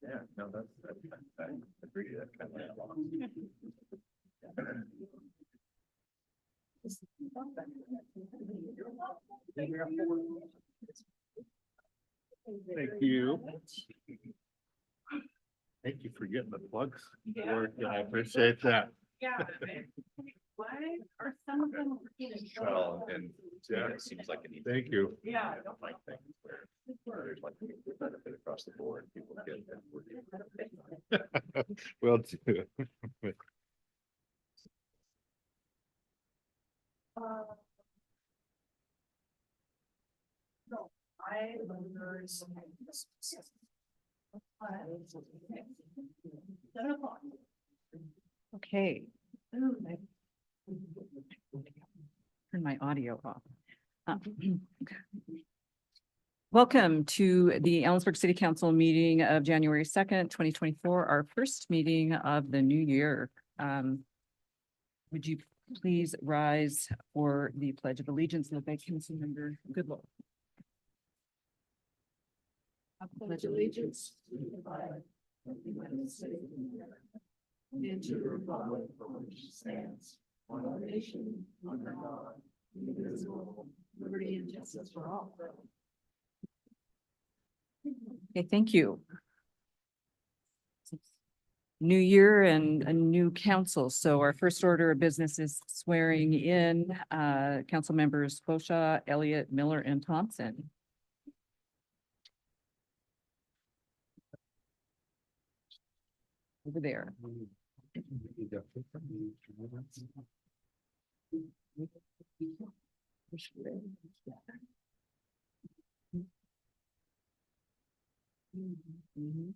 Yeah, no, I agree. That kind Thank you. Thank you for getting the plugs. I appreciate that. Yeah. Why are some of them? Well, and yeah, it seems like an. Thank you. Yeah. Like things where there's like benefit across the board, people get that. Well, too. No, I. Okay. Turn my audio off. Welcome to the Ellensburg City Council meeting of January 2nd, 2024, our first meeting of the new year. Would you please rise for the Pledge of Allegiance led by Councilmember Goodlow? I pledge allegiance to the flag of the United States of America and to the republic for which it stands, one nation, under God, indivisible, liberty and justice for all. Okay, thank you. New year and a new council. So our first order of business is swearing in council members Boshaw, Elliott, Miller, and Thompson. Over there. Mhm.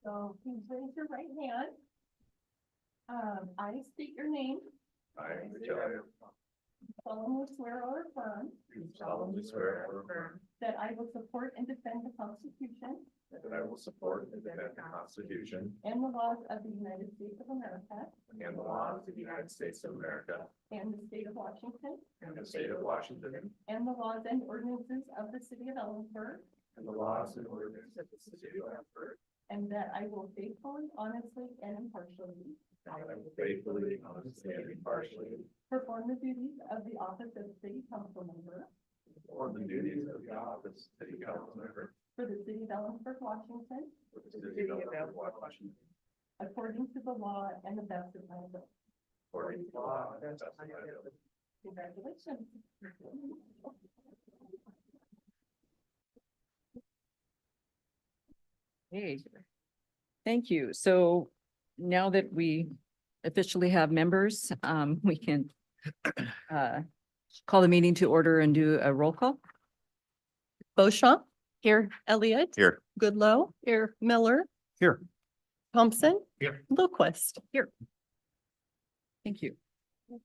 So please raise your right hand. I state your name. I, Michelle, Solemnly swear or affirm. solemnly swear or affirm That I will support and defend the Constitution. that I will support and defend the Constitution And the laws of the United States of America. and the laws of the United States of America And the state of Washington. and the state of Washington And the laws and ordinances of the city of Ellensburg. and the laws and ordinances of the city of Ellensburg. And that I will faithfully, honestly, and impartially. And I will faithfully, honestly, and impartially Perform the duties of the office of city council member. perform the duties of the office of city council member For the city of Ellensburg, Washington. for the city of Ellensburg, Washington, According to the law and the best of my ability. according to law and best of my ability. Congratulations. Hey, thank you. So now that we officially have members, we can call the meeting to order and do a roll call. Boshaw. Here. Elliott. Here. Goodlow. Here. Miller. Here. Thompson. Here. Lillquist. Here. Thank you.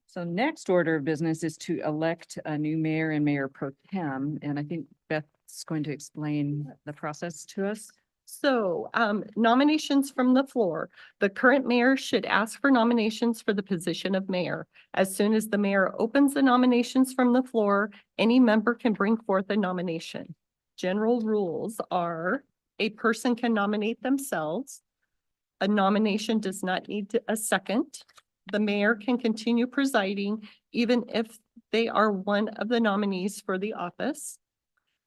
So next order of business is to elect a new mayor and mayor pro tem. And I think Beth's going to explain the process to us. So nominations from the floor. The current mayor should ask for nominations for the position of mayor. As soon as the mayor opens the nominations from the floor, any member can bring forth a nomination. General rules are a person can nominate themselves. A nomination does not need a second. The mayor can continue presiding even if they are one of the nominees for the office.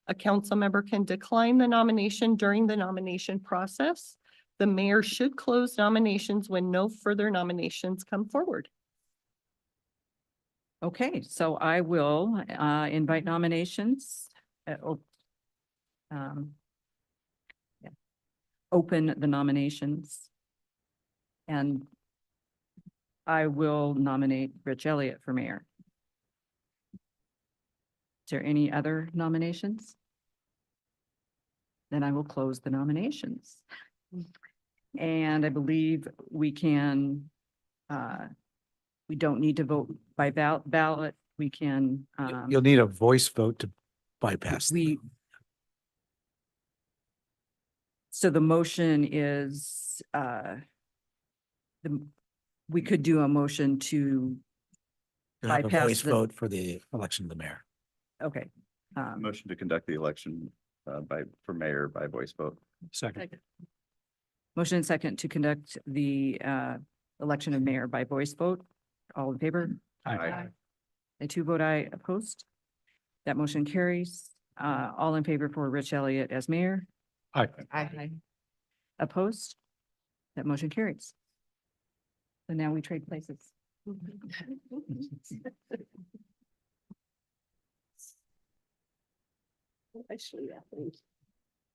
A council member can decline the nomination during the nomination process. The mayor should close nominations when no further nominations come forward. Okay, so I will invite nominations. Yeah. Open the nominations. And I will nominate Rich Elliott for mayor. there any other nominations? Then I will close the nominations. And I believe we can, we don't need to vote by ballot. We can, You'll need a voice vote to bypass. so the motion is, we could do a motion to, You'll have a bypass voice the- vote for the election of the mayor. okay. Motion to conduct the election for mayor by voice vote. Second. Motion and second to conduct the election of mayor by voice vote. All in favor? Aye. I too vote aye. Opposed? That motion carries. All in favor for Rich Elliott as mayor? Aye. Aye. Opposed? That motion carries. So now we trade places. Actually, I think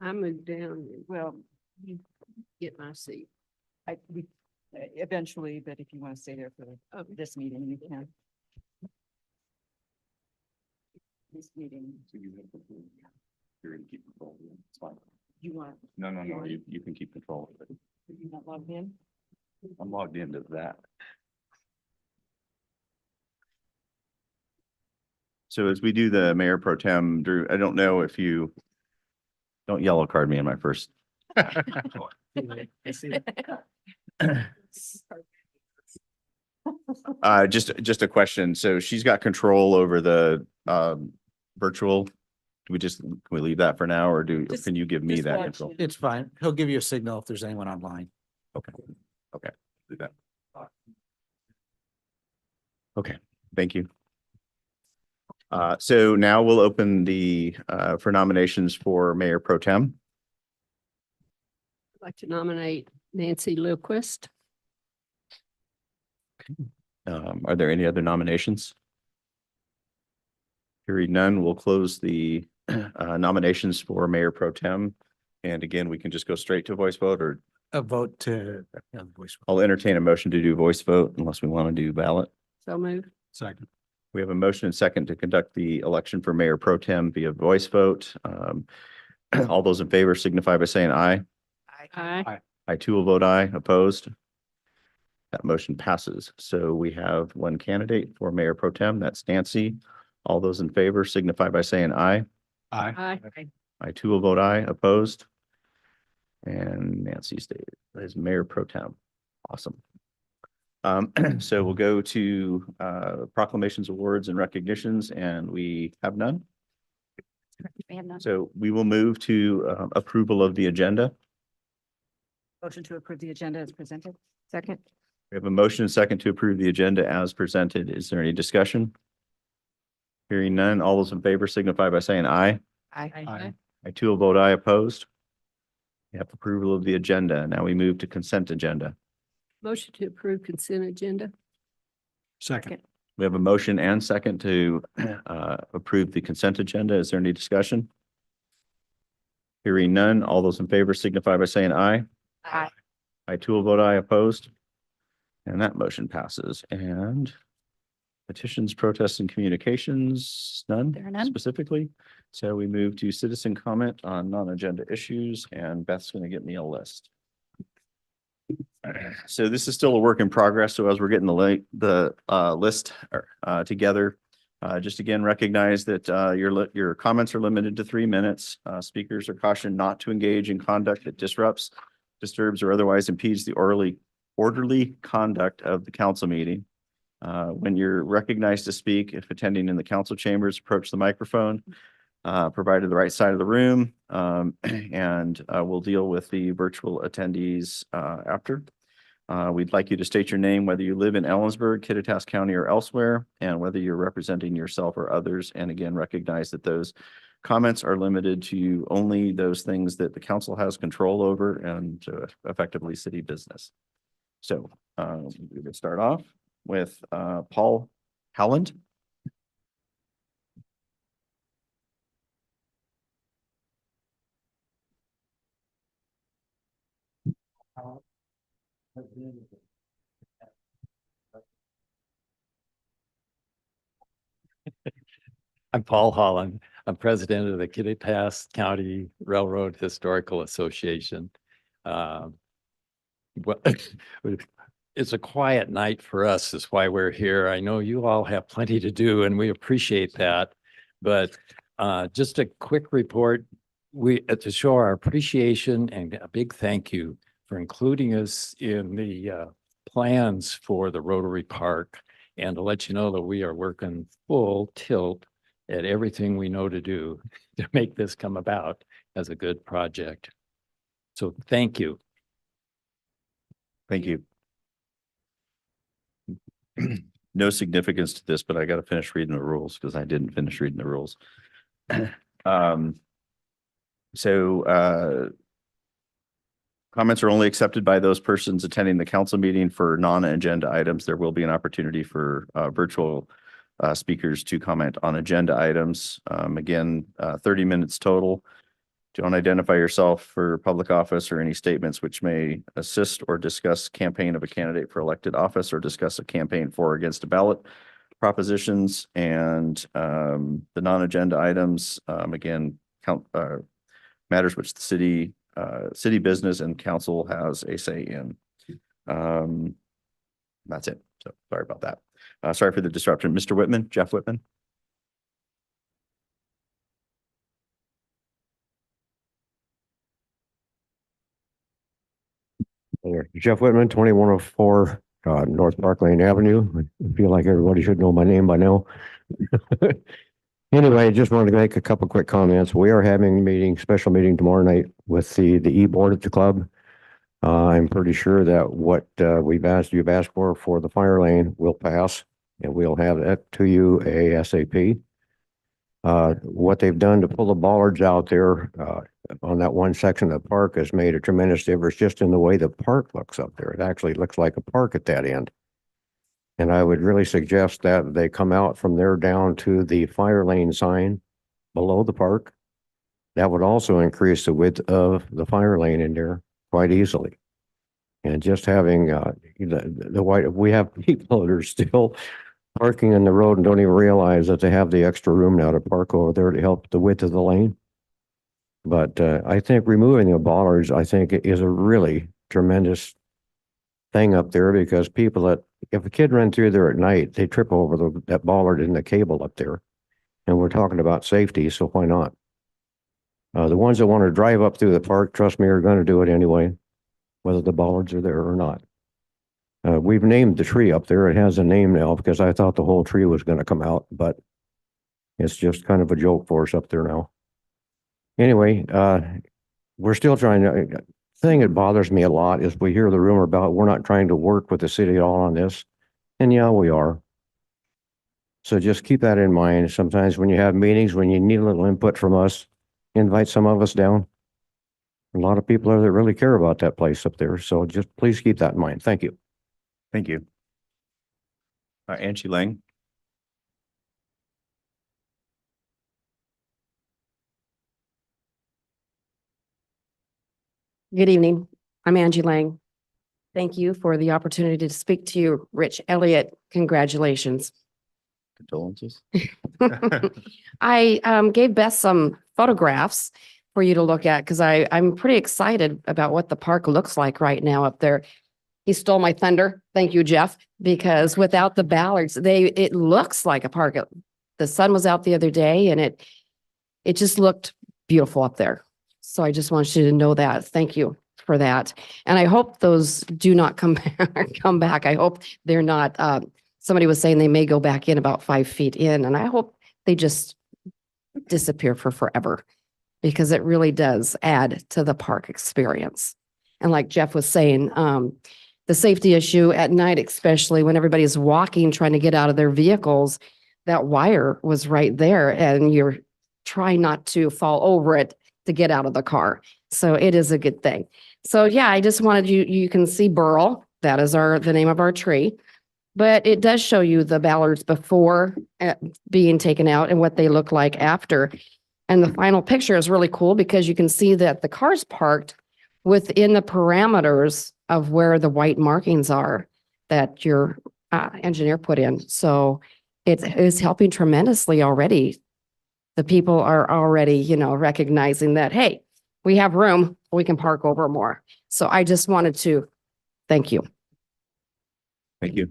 I moved down and Well, you get my seat. we eventually, but if you want to stay there for this meeting, you can. This meeting, You're gonna keep control. It's fine. you want, No, you can keep control of it. you not logged in? I'm logged into that. So as we do the mayor pro tem, Drew, I don't know if you don't yellow card me in my first. Just a question. So she's got control over the virtual. Do we can we leave that for now, or Just- can you give me just that watch info? it. It's fine. He'll give you a signal if there's anyone online. Okay. Do that. Okay, thank you. So now we'll open for nominations for mayor pro tem. I'd like to nominate Nancy Lilquist. Are there any other nominations? Hearing none, we'll close the nominations for mayor pro tem. And again, we can just go straight to voice vote, or A vote to, voice. I'll entertain a motion to do voice vote unless we want to do ballot. So move. Second. We have a motion and second to conduct the election for mayor pro tem via voice vote. All those in favor signify by saying aye. Aye. I too will vote aye. Opposed? That motion passes. So we have one candidate for mayor pro tem. That's Nancy. All those in favor signify by saying aye. Aye. Aye. I too will vote aye. Opposed? And Nancy stays as mayor pro tem. Awesome. So we'll go to proclamations, awards, and recognitions, and we have none. So we will move to approval of the agenda. Motion to approve the agenda as presented. Second. We have a motion and second to approve the agenda as presented. Is there any discussion? Hearing none, all those in favor signify by saying aye. Aye. I too will vote aye. Opposed? We have approval of the agenda. Now we move to consent agenda. Motion to approve consent agenda. Second. We have a motion and second to approve the consent agenda. Is there any discussion? Hearing none, all those in favor signify by saying aye. Aye. I too will vote aye. Opposed? And that motion passes. And petitions, protests, and communications, none? There are none. Specifically. So we move to citizen comment on non-agenda issues, and Beth's going to get me a list. So this is still a work in progress. So as we're getting the list together, just again, recognize that your comments are limited to 3 minutes. Speakers are cautioned not to engage in conduct that disrupts, disturbs, or otherwise impedes the orderly conduct of the council meeting. When you're recognized to speak, if attending in the council chambers, approach the microphone, provided the right side of the room, and we'll deal with the virtual attendees after. We'd like you to state your name, whether you live in Ellensburg, Kittitas County, or elsewhere, and whether you're representing yourself or others. And again, recognize that those comments are limited to only those things that the council has control over and effectively city business. So we would start off with Paul Howland. I'm Paul Holland. I'm president of the Kittitas County Railroad Historical Association. Well, it's a quiet night for us, is why we're here. I know you all have plenty to do and we appreciate that. But just a quick report, to show our appreciation and a big thank you for including us in the plans for the Rotary Park, and to let you know that we are working full tilt at everything we know to do to make this come about as a good project. So thank you. Thank you. No significance to this, but I got to finish reading the rules because I didn't finish reading the rules. Comments are only accepted by those persons attending the council meeting. For non-agenda items, there will be an opportunity for virtual speakers to comment on agenda items. Again, 30 minutes total. Don't identify yourself for public office or any statements which may assist or discuss campaign of a candidate for elected office or discuss a campaign for or against a ballot propositions. And the non-agenda items, again, matters which the city business and council has a say in. That's it. So sorry about that. Sorry for the disruption. Mr. Whitman, Jeff Whitman. Jeff Whitman, 2104 North Park Lane Avenue. I feel like everybody should know my name by now. Anyway, I just wanted to make a couple quick comments. We are having a meeting, special meeting tomorrow night with the e-board at the club. I'm pretty sure that what you've asked for the fire lane will pass, and we'll have that to you ASAP. What they've done to pull the bollards out there on that one section of the park has made a tremendous difference just in the way the park looks up there. It actually looks like a park at that end. And I would really suggest that they come out from there down to the fire lane sign below the park. That would also increase the width of the fire lane in there quite easily. And just having we have people that are still parking in the road and don't even realize that they have the extra room now to park over there to help the width of the lane. But I think removing the bollards, I think, is a really tremendous thing up there, because if a kid ran through there at night, they trip over that bollard and the cable up there. And we're talking about safety, so why not? The ones that want to drive up through the park, trust me, are going to do it anyway, whether the bollards are there or not. We've named the tree up there. It has a name now because I thought the whole tree was going to come out, but it's just kind of a joke for us up there now. Anyway, we're still trying to, thing that bothers me a lot is we hear the rumor about we're not trying to work with the city at all on this. And yeah, we are. So just keep that in mind. Sometimes when you have meetings, when you need a little input from us, invite some of us down. A lot of people are that really care about that place up there. So just please keep that in mind. Thank you. Thank you. Angie Lang. Good evening. I'm Angie Lang. Thank you for the opportunity to speak to you, Rich Elliott. Congratulations. Condolences. I gave Beth some photographs for you to look at because I'm pretty excited about what the park looks like right now up there. He stole my thunder. Thank you, Jeff, because without the ballards, it looks like a park. The sun was out the other day and it just looked beautiful up there. So I just want you to know that. Thank you for that. And I hope those do not come back. I hope they're not, somebody was saying they may go back in about 5 feet in, and I hope they just disappear for forever, because it really does add to the park experience. And like Jeff was saying, the safety issue at night, especially when everybody's walking, trying to get out of their vehicles, that wire was right there and you're trying not to fall over it to get out of the car. So it is a good thing. So yeah, I just wanted you can see Burl. That is the name of our tree, but it does show you the ballards before being taken out and what they look like after. And the final picture is really cool because you can see that the car's parked within the parameters of where the white markings are that your engineer put in. So it is helping tremendously already the people are already, recognizing that, hey, we have room, we can park over more. So I just wanted to thank you. Thank you.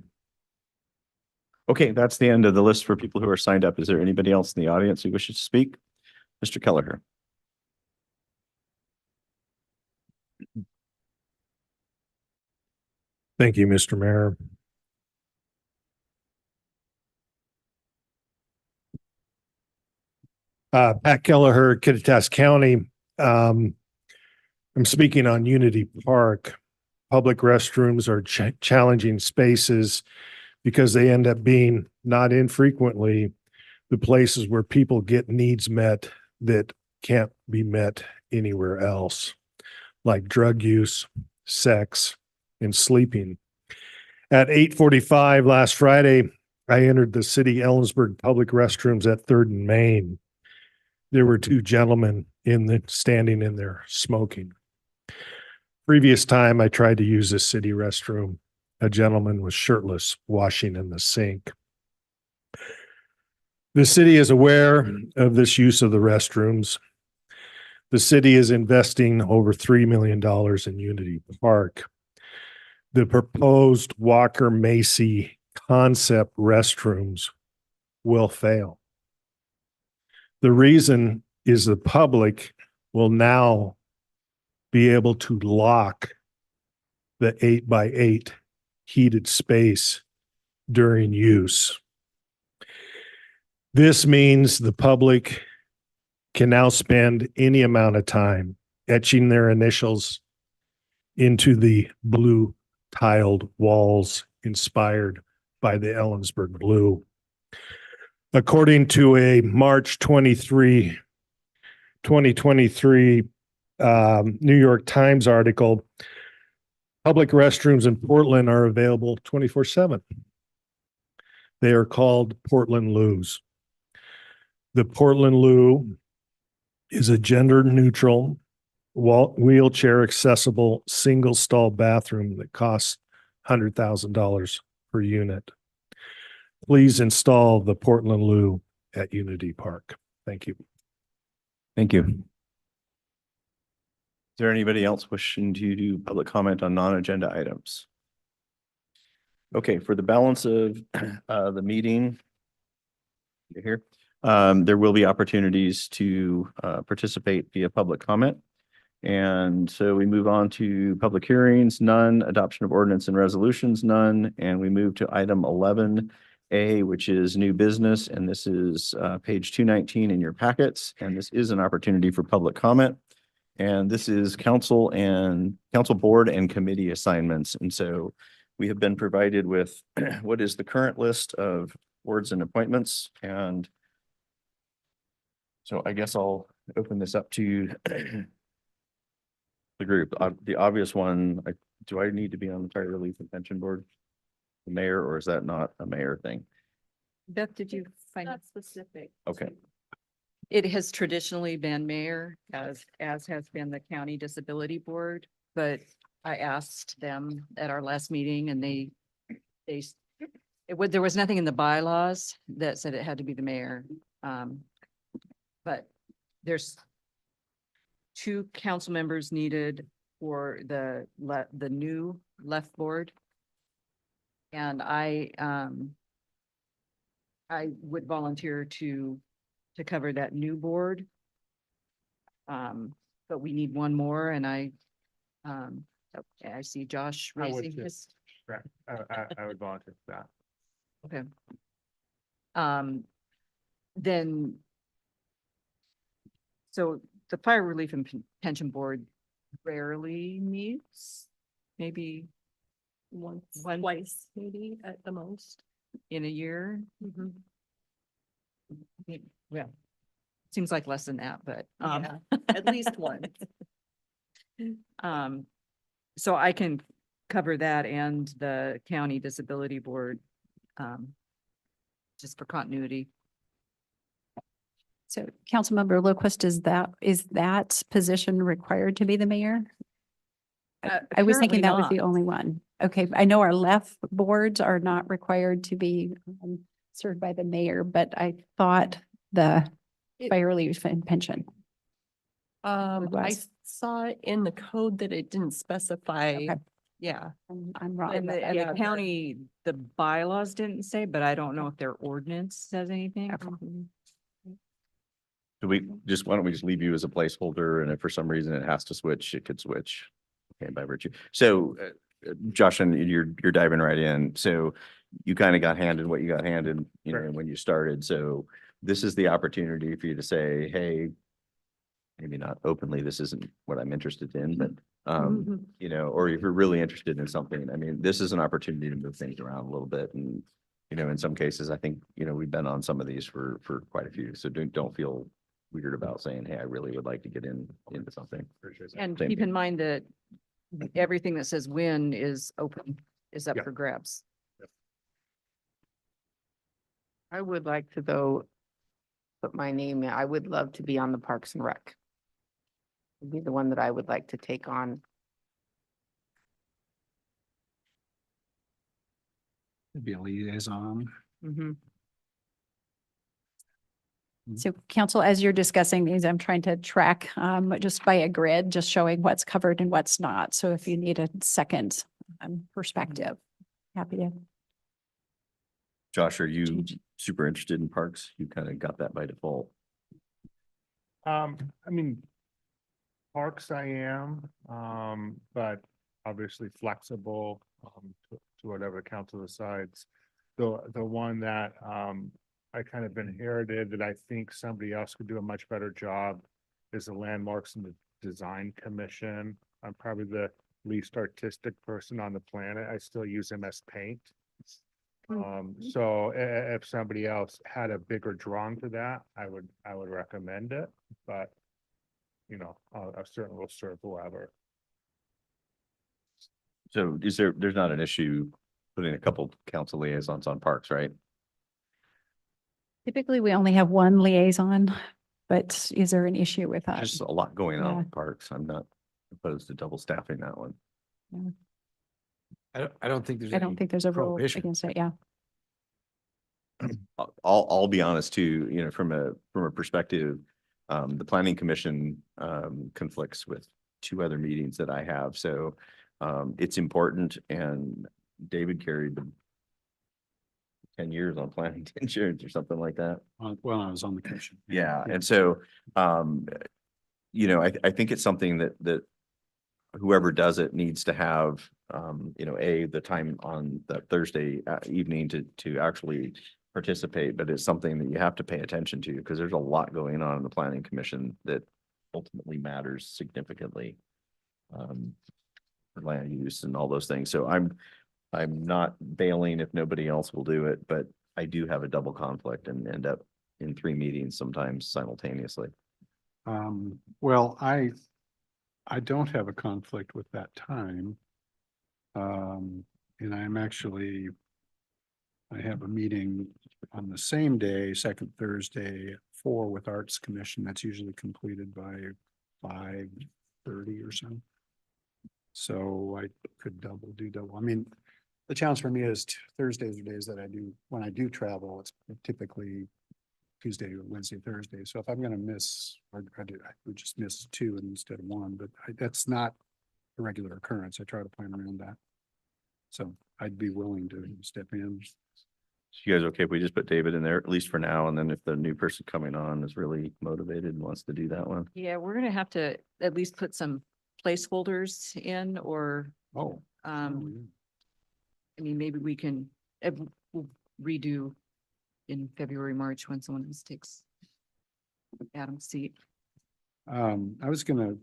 Okay, that's the end of the list for people who are signed up. Is there anybody else in the audience who wishes to speak? Mr. Kelleher. Thank you, Mr. Mayor. Pat Kelleher, Kittitas County. I'm speaking on Unity Park. Public restrooms are challenging spaces because they end up being not infrequently the places where people get needs met that can't be met anywhere else, like drug use, sex, and sleeping. At 8:45 last Friday, I entered the city Ellensburg public restrooms at 3rd and Main. There were two gentlemen standing in there smoking. Previous time I tried to use a city restroom, a gentleman was shirtless washing in the sink. The city is aware of this use of the restrooms. The city is investing over $3 million in Unity Park. The proposed Walker Macy concept restrooms will fail. The reason is the public will now be able to lock the 8x8 heated space during use. This means the public can now spend any amount of time etching their initials into the blue tiled walls inspired by the Ellensburg blue. According to a March 23, 2023 New York Times article, public restrooms in Portland are available 24/7. They are called Portland Loos. The Portland Loo is a gender-neutral, wheelchair-accessible, single-stall bathroom that costs $100,000 per unit. Please install the Portland Loo at Unity Park. Thank you. Thank you. Is there anybody else wishing to do public comment on non-agenda items? Okay, for the balance of the meeting here, there will be opportunities to participate via public comment. And so we move on to public hearings, none, adoption of ordinance and resolutions, none, and we move to item 11A, which is new business, and this is page 219 in your packets, and this is an opportunity for public comment. And this is council board and committee assignments. And so we have been provided with what is the current list of boards and appointments. And so I guess I'll open this up to the group. The obvious one, do I need to be on the Fire Relief and Pension Board? The mayor, or is that not a mayor thing? Beth, did you find? Not specific. Okay. It has traditionally been mayor, as has been the county disability board, but I asked them at our last meeting and there was nothing in the bylaws that said it had to be the mayor. But there's 2 council members needed for the new left board. And I would volunteer to cover that new board. But we need one more, and I see Josh I would raising too. his. Correct. I would volunteer for that. Okay. Then. So the Fire Relief and Pension Board rarely meets, maybe Once, One- twice, maybe at the most. in a year. Well, seems like less than that, but. Yeah, at least once. So I can cover that and the county disability board, just for continuity. So Councilmember Lowquist, is that position required to be the mayor? I was thinking that was the only one. Okay, I know our left boards are not required to be served by the mayor, but I thought fire leave and pension. I was. saw in the code that it didn't specify. Okay. Yeah. I'm wrong. And about that. the county, the bylaws didn't say, but I don't know if their ordinance says anything. Do we just, why don't we just leave you as a placeholder, and if for some reason it has to switch, it could switch. Okay, by virtue. So Josh, and you're diving right in. So you kind of got handed what you got handed, you know, Correct. when you started. So this is the opportunity for you to say, hey, maybe not openly, this isn't what I'm interested in, but you know, or if you're really interested in something, I mean, this is an opportunity to move things around a little bit. And, you know, in some cases, I think, you know, we've been on some of these for quite a few. So don't feel weird about saying, hey, I really would like to get into something. And Same keep here. in mind that everything that says win is open, is up Yeah. for grabs. I would like to, though, put my name in. I would love to be on the Parks and Rec. Would be the one that I would like to take on. Be a liaison. Mhm. So council, as you're discussing these, I'm trying to track just by a grid, just showing what's covered and what's not. So if you need a second perspective, happy to. Josh, are you Change. super interested in parks? You kind of got that by default. I mean, parks I am, but obviously flexible, to whatever the council decides. The one that, I kind of inherited that I think somebody else could do a much better job is the Landmarks and the Design Commission. I'm probably the least artistic person on the planet. I still use MS Paint. So if somebody else had a bigger drawing to that, I would recommend it, but you know, I certainly will serve whoever. So there's not an issue putting a couple council liaisons on parks, right? Typically, we only have one liaison, but is there an issue with that? Just a lot going on Yeah. with parks. I'm not opposed to double staffing that one. I don't think there's. I don't any think there's a rule prohibition. against it. Yeah. I'll be honest too, you know, from a perspective, the planning commission conflicts with two other meetings that I have. So it's important, and David carried the 10 years on planning insurance or something like that. Well, I was on the commission. Yeah, and so, you know, I think it's something that whoever does it needs to have, you know, the time on that Thursday evening to actually participate, but it's something that you have to pay attention to, because there's a lot going on in the planning commission that ultimately matters significantly. For land use and all those things. So I'm not bailing if nobody else will do it, but I do have a double conflict and end up in 3 meetings sometimes simultaneously. Well, I don't have a conflict with that time. And I'm actually, I have a meeting on the same day, second Thursday at 4 with Arts Commission. That's usually completed by 5:30 or so. So I could do double. I mean, the challenge for me is Thursdays are days that I do, when I do travel, it's typically Tuesday, Wednesday, Thursday. So if I'm gonna miss, I would just miss 2 instead of 1, but that's not a regular occurrence. I try to plan around that. So I'd be willing to step in. So you guys okay if we just put David in there, at least for now, and then if the new person coming on is really motivated and wants to do that one? Yeah, we're gonna have to at least put some placeholders in, or, Oh. I mean, maybe we can, we'll redo in February, March, when someone else takes Adam's seat. I was gonna,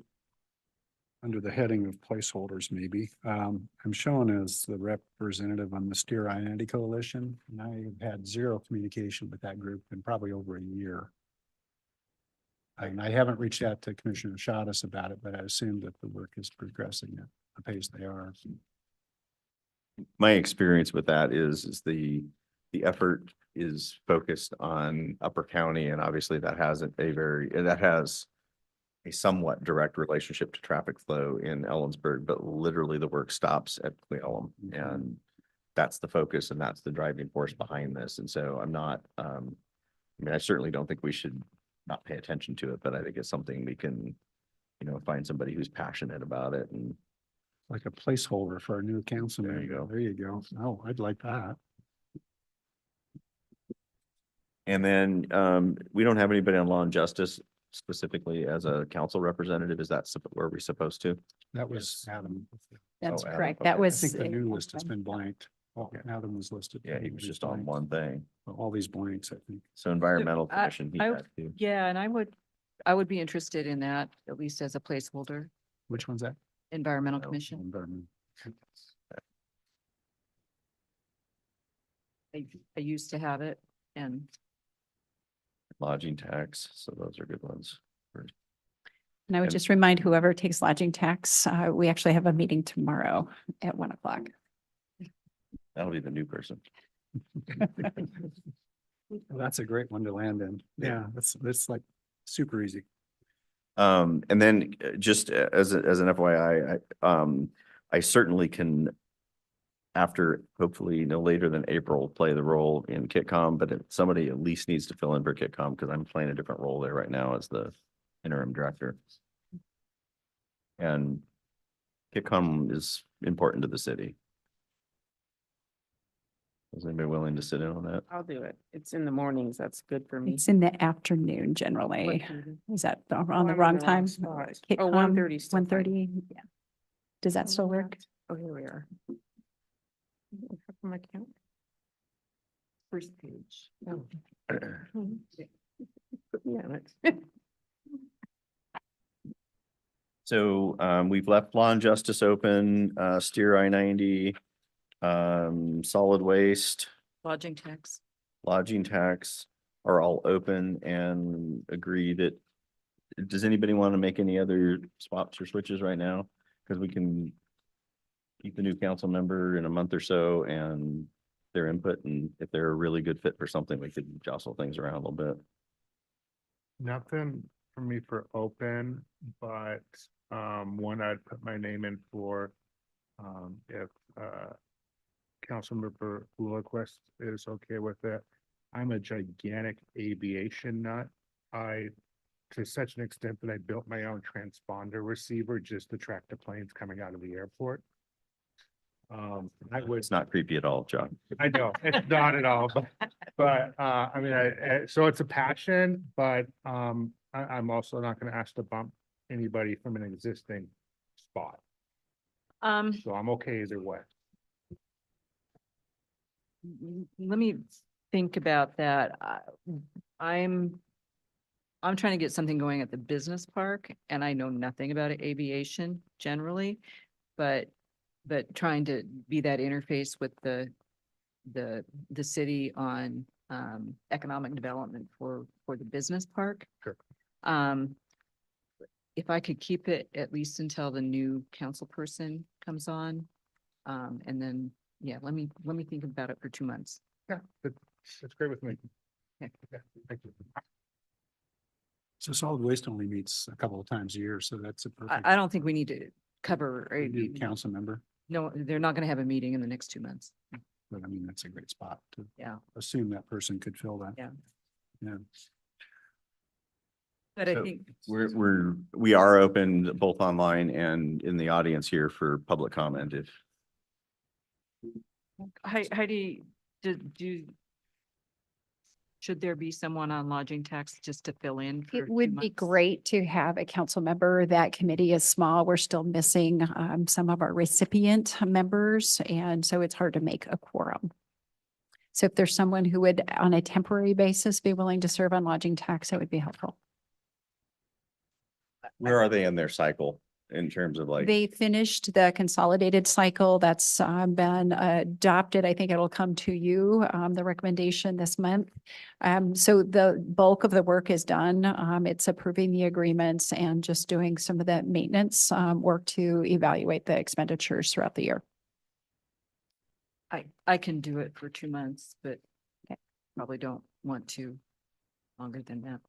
under the heading of placeholders, maybe, I'm shown as the representative on the Steer Identity Coalition, and I've had 0 communication with that group in probably over a year. And I haven't reached out to Commissioner Shadas about it, but I assume that the work is progressing at the pace they are. My experience with that is the effort is focused on Upper County, and obviously that has a somewhat direct relationship to traffic flow in Ellensburg, but literally the work stops at Cle Elum, and that's the focus and that's the driving force behind this. And so I'm not, I mean, I certainly don't think we should not pay attention to it, but I think it's something we can, find somebody who's passionate about it and Like a placeholder for a new council There you member. go. There you go. Oh, I'd like that. And then we don't have anybody on law and justice specifically as a council representative. Is that where we're supposed to? That was Adam. That's Adam, correct. okay. That I I was. think the new list has been blanked. Oh, Adam was listed. Yeah, he was just on one thing. All these blanks, I think. So environmental I- commission, he I- had to. Yeah, and I would be interested in that, at least as a placeholder, Which one's that? environmental commission. Environment. I used to have it and Lodging tax, so those are good ones. And I would And- just remind whoever takes lodging tax, we actually have a meeting tomorrow at 1:00. That'll be the new person. Well, that's a great one to land in. Yeah, that's like super easy. And then just as an FYI, I certainly can, after hopefully no later than April, play the role in KitCom, but somebody at least needs to fill in for KitCom because I'm playing a different role there right now as the interim director. And KitCom is important to the city. Is anybody willing to sit in on that? I'll do it. It's in the mornings. That's good for me. It's in the afternoon generally. Is that on I'm the in wrong the wrong time? spot. Oh, 1:30 's still fine. 1:30, yeah. Does that still work? Oh, here we are. From my account. First page. Oh. Put me on it. So we've left law and justice open, steer I-90, solid waste, lodging tax. lodging tax are all open and agree that. Does anybody want to make any other swaps or switches right now? Because we can keep the new council member in a month or so and their input, and if they're a really good fit for something, we could jostle things around a little bit. Nothing for me for open, but one I'd put my name in for. If Councilmember Lillquist is okay with it. I'm a gigantic aviation nut. To such an extent that I built my own transponder receiver just to track the planes coming out of the airport. I would, It's not creepy at all, John. I know, it's not at all, but, I mean, so it's a passion, but, I'm also not gonna ask to bump anybody from an existing spot, so I'm okay either way. Let me think about that. I'm trying to get something going at the business park and I know nothing about aviation generally, but trying to be that interface with the city on economic development for the business park. Sure. If I could keep it at least until the new council person comes on, and then, yeah, let me think about it for 2 months. Yeah, that's great with me. Okay. Yeah, thank you. So solid waste only meets a couple of times a year, so that's a perfect. I don't think we need to cover, New council member, no, they're not gonna have a meeting in the next 2 months. but I mean, that's a great spot to Yeah. assume that person could fill that. Yeah. Yeah. But I So think, We are open both online and in the audience here for public comment if. Heidi, should there be someone on lodging tax just to fill in? for It 2 would be months? great to have a council member. That committee is small. We're still missing some of our recipient members, and so it's hard to make a quorum. So if there's someone who would, on a temporary basis, be willing to serve on lodging tax, it would be helpful. Where are they in their cycle in terms of like? They finished the consolidated cycle that's been adopted. I think it'll come to you, the recommendation this month. So the bulk of the work is done. It's approving the agreements and just doing some of the maintenance work to evaluate the expenditures throughout the year. I can do it for 2 months, but Okay. probably don't want to longer than that.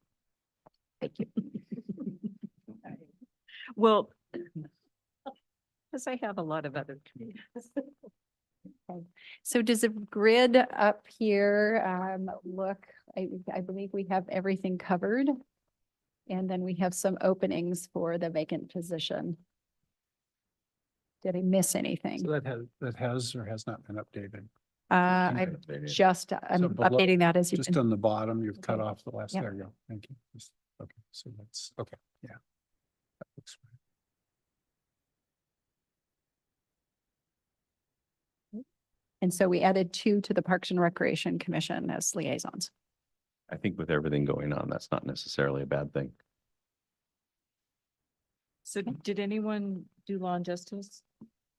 Thank you. Well, because I have a lot of other committees. So does the grid up here look, I believe we have everything covered. And then we have some openings for the vacant position. Did I miss anything? So that has or has not been updated. I'm I'm below- updating that as you. Just on the bottom, you've cut Okay. off the last, Yep. there you go. Thank you. Okay, so that's, okay, yeah. That looks right. And so we added 2 to the Parks and Recreation Commission as liaisons. I think with everything going on, that's not necessarily a bad thing. So did anyone do law and justice?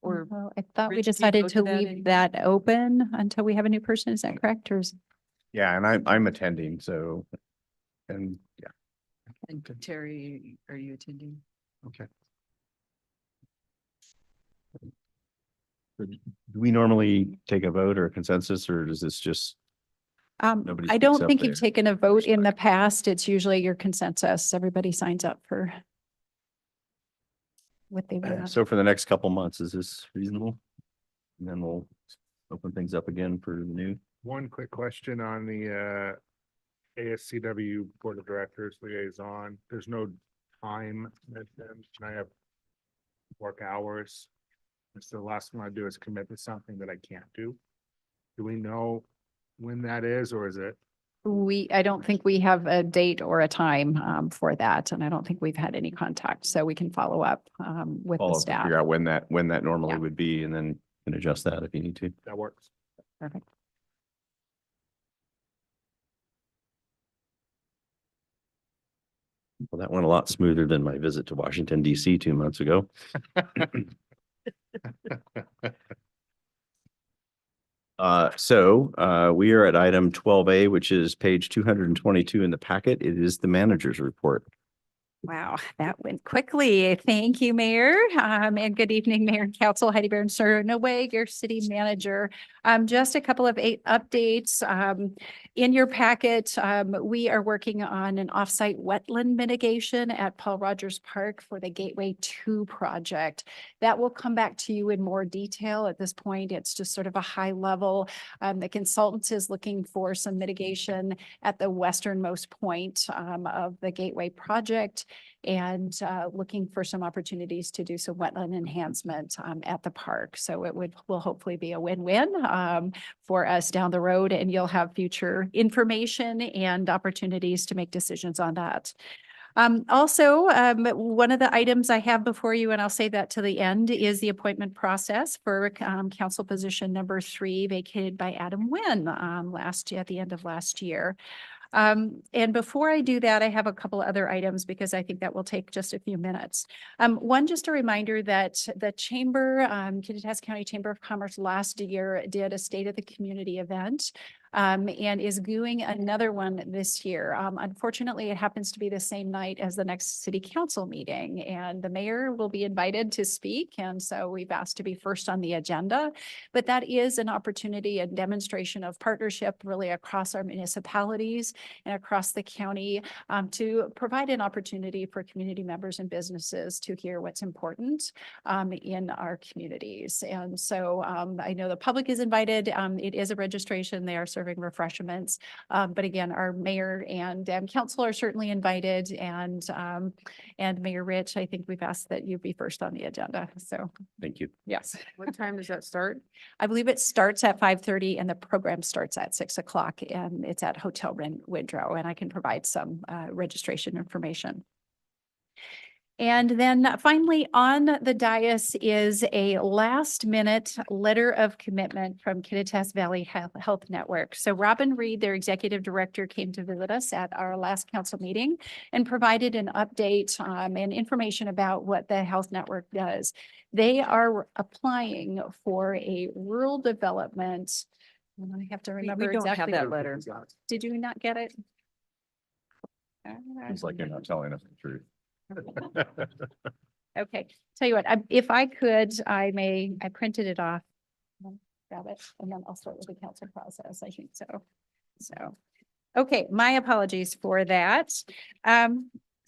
Or Well, I thought we Rich, did you decided go to to that leave anymore? that open until we have a new person. Is that correct? Or is? Yeah, and I'm attending, so, and yeah. and Terry, are you attending? Okay. Do we normally take a vote or a consensus, or does this just, Nobody I speaks don't up think there. you've taken a vote in the past. It's usually your consensus. Everybody signs up for what they want. so for the next couple months, is this reasonable? And then we'll open things up again for the new. One quick question on the ASCW Board of Directors liaison. There's no time mentioned. Can I have work hours? It's the last one I do is commit to something that I can't do. Do we know when that is, or is it? I don't think we have a date or a time for that, and I don't think we've had any contact, so we can follow up with Follow the up to staff. figure out when that normally Yeah. would be, and then you can adjust that if you need to. That works. Perfect. Well, that went a lot smoother than my visit to Washington DC 2 months ago. We are at item 12A, which is page 222 in the packet. It is the manager's report. Wow, that went quickly. Thank you, Mayor. And good evening, Mayor and Council. Heidi Behrens-Nowag, your city manager. Just a couple of updates. In your packet, we are working on an offsite wetland mitigation at Paul Rogers Park for the Gateway 2 project. That will come back to you in more detail. At this point, it's just sort of a high level. The consultant is looking for some mitigation at the westernmost point of the Gateway project, and looking for some opportunities to do some wetland enhancement at the park. So it will hopefully be a win-win for us down the road, and you'll have future information and opportunities to make decisions on that. Also, one of the items I have before you, and I'll say that to the end, is the appointment process for council position number 3 vacated by Adam Nguyen at the end of last year. And before I do that, I have a couple other items because I think that will take just a few minutes. One, just a reminder that the Chamber, Kittitas County Chamber of Commerce last year did a State of the Community event. And is doing another one this year. Unfortunately, it happens to be the same night as the next city council meeting, and the mayor will be invited to speak. And so we've asked to be first on the agenda, but that is an opportunity and demonstration of partnership really across our municipalities and across the county to provide an opportunity for community members and businesses to hear what's important in our communities. And so I know the public is invited. It is a registration. They are serving refreshments. But again, our mayor and council are certainly invited, and Mayor Rich, I think we've asked that you be first on the agenda. So, Thank you. yes. What time does that start? I believe it starts at 5:30 and the program starts at 6 o'clock, and it's at Hotel Windrow, and I can provide some registration information. And then finally on the dais is a last minute letter of commitment from Kittitas Valley Health Network. So Robin Reed, their executive director, came to visit us at our last council meeting and provided an update and information about what the health network does. They are applying for a rural development. And I have to remember We don't have exactly. that letter. Did you not get it? Seems like you're not telling us the truth. Okay, tell you what, if I could, I printed it off. I'll grab it, and then I'll start with the council process, I think so. So, okay, my apologies for that.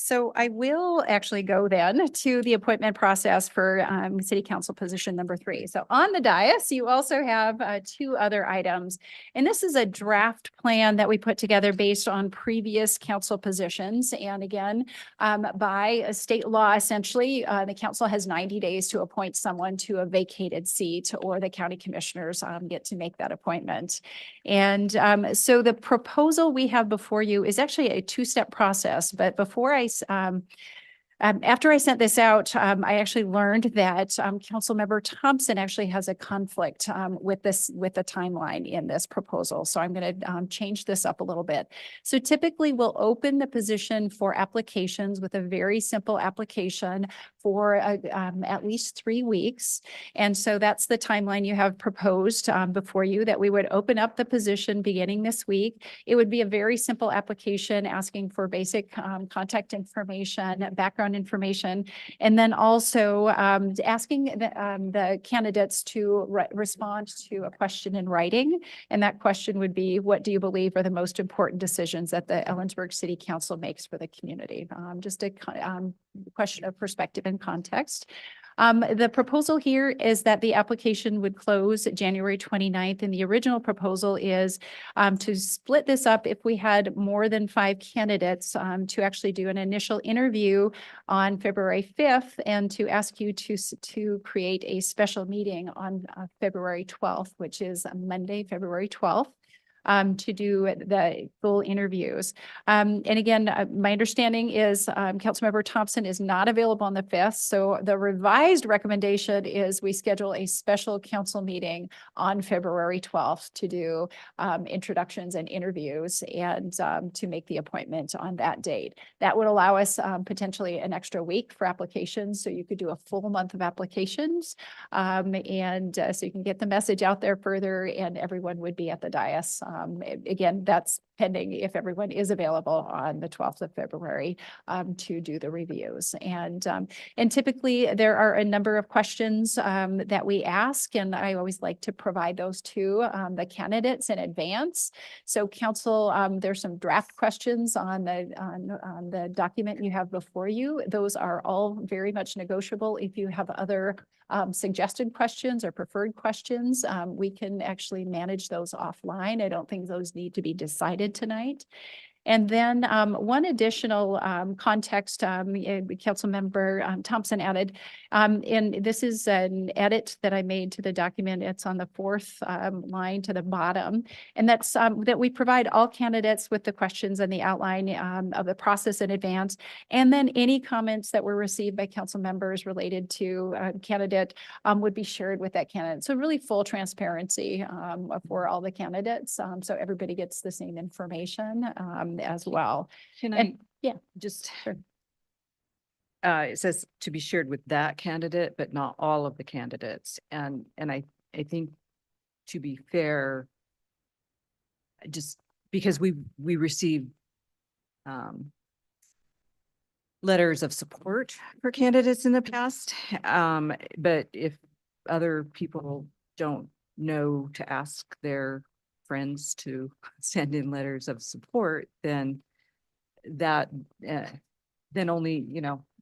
So I will actually go then to the appointment process for city council position number 3. So on the dais, you also have 2 other items. And this is a draft plan that we put together based on previous council positions. And again, by a state law, essentially, the council has 90 days to appoint someone to a vacated seat, or the county commissioners get to make that appointment. And so the proposal we have before you is actually a 2-step process. But before after I sent this out, I actually learned that Councilmember Thompson actually has a conflict with the timeline in this proposal. So I'm going to change this up a little bit. So typically we'll open the position for applications with a very simple application for at least 3 weeks. And so that's the timeline you have proposed before you, that we would open up the position beginning this week. It would be a very simple application asking for basic contact information, background information, and then also asking the candidates to respond to a question in writing. And that question would be, what do you believe are the most important decisions that the Ellensburg City Council makes for the community? Just a question of perspective and context. The proposal here is that the application would close January 29th, and the original proposal is to split this up if we had more than 5 candidates to actually do an initial interview on February 5th, and to ask you to create a special meeting on February 12th, which is Monday, February 12th. To do the full interviews. And again, my understanding is Councilmember Thompson is not available on the 5th. So the revised recommendation is we schedule a special council meeting on February 12th to do introductions and interviews, and to make the appointment on that date. That would allow us potentially an extra week for applications. So you could do a full month of applications. And so you can get the message out there further, and everyone would be at the dais. Again, that's pending if everyone is available on the 12th of February to do the reviews. And typically there are a number of questions that we ask, and I always like to provide those to the candidates in advance. So council, there's some draft questions on the document you have before you. Those are all very much negotiable. If you have other suggested questions or preferred questions, we can actually manage those offline. I don't think those need to be decided tonight. And then one additional context, Councilmember Thompson added, and this is an edit that I made to the document. It's on the 4th line to the bottom. And that's that we provide all candidates with the questions and the outline of the process in advance. And then any comments that were received by council members related to a candidate would be shared with that candidate. So really full transparency for all the candidates. So everybody gets the same information as well. Can And yeah, just, it says to be shared with that candidate, but not all of the candidates. And I think, to be fair, just because we received letters of support for candidates in the past. But if other people don't know to ask their friends to send in letters of support, then that, then only,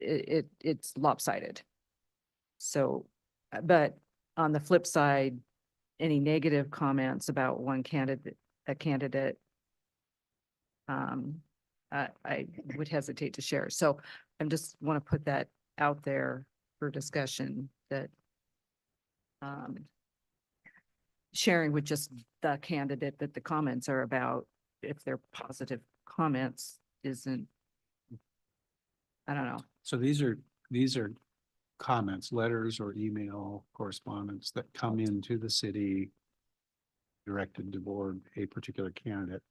it's lopsided. So, but on the flip side, any negative comments about a candidate, I would hesitate to share. So I just want to put that out there for discussion, that sharing with just the candidate that the comments are about, if they're positive comments, isn't, I don't know. So these are comments, letters or email correspondence that come into the city directed toward a particular candidate.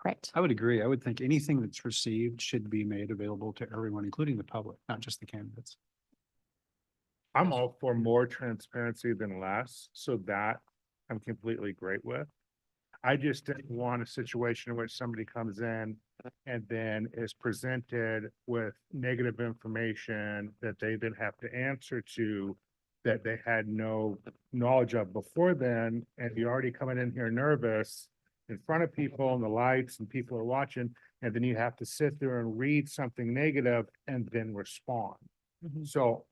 correct. I would agree. I would think anything that's received should be made available to everyone, including the public, not just the candidates. I'm all for more transparency than less, so that I'm completely great with. I just didn't want a situation in which somebody comes in and then is presented with negative information that they then have to answer to, that they had no knowledge of before then, and you're already coming in here nervous in front of people and the lights and people are watching, And then you have to sit there and read something negative and then respond. So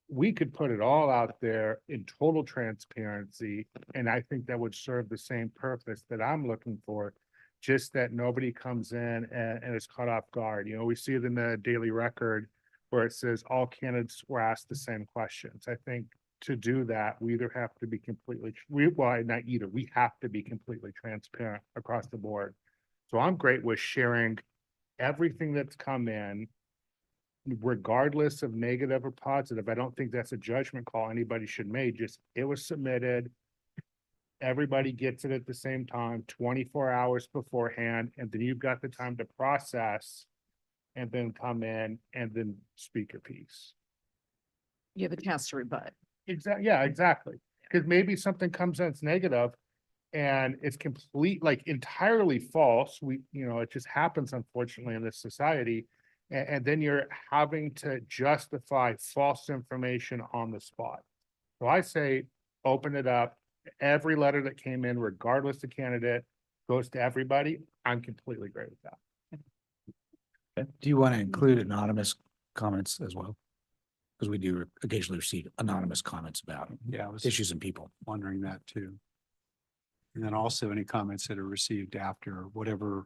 we could put it all out there in total transparency, and I think that would serve the same purpose that I'm looking for. Just that nobody comes in and is caught off guard. You know, we see it in the Daily Record where it says all candidates were asked the same questions. I think to do that, we either have to be not either, we have to be completely transparent across the board. So I'm great with sharing everything that's come in, regardless of negative or positive. I don't think that's a judgment call anybody should make. Just, it was submitted. Everybody gets it at the same time, 24 hours beforehand, and then you've got the time to process and then come in and then speak your piece. You have a chance to rebut. Exactly. Yeah, exactly. Because maybe something comes in that's negative and it's like entirely false. It just happens, unfortunately, in this society. And then you're having to justify false information on the spot. So I say, open it up. Every letter that came in, regardless of candidate, goes to everybody. I'm completely great with that. Do you want to include anonymous comments as well? Because we do occasionally receive anonymous comments about Yeah, I was issues and people. wondering that too. And then also any comments that are received after whatever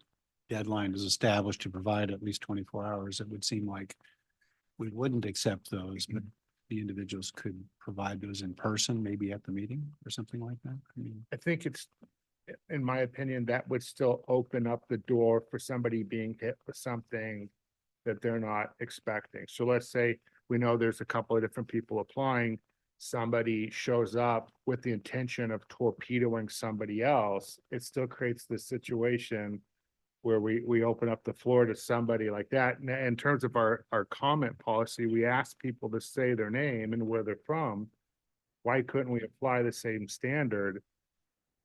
deadline is established to provide at least 24 hours, it would seem like we wouldn't accept those, but the individuals could provide those in person, maybe at the meeting or something like that. I mean, I think it's, in my opinion, that would still open up the door for somebody being hit with something that they're not expecting. So let's say we know there's a couple of different people applying. Somebody shows up with the intention of torpedoing somebody else. It still creates this situation where we open up the floor to somebody like that. And in terms of our comment policy, we ask people to say their name and where they're from. Why couldn't we apply the same standard?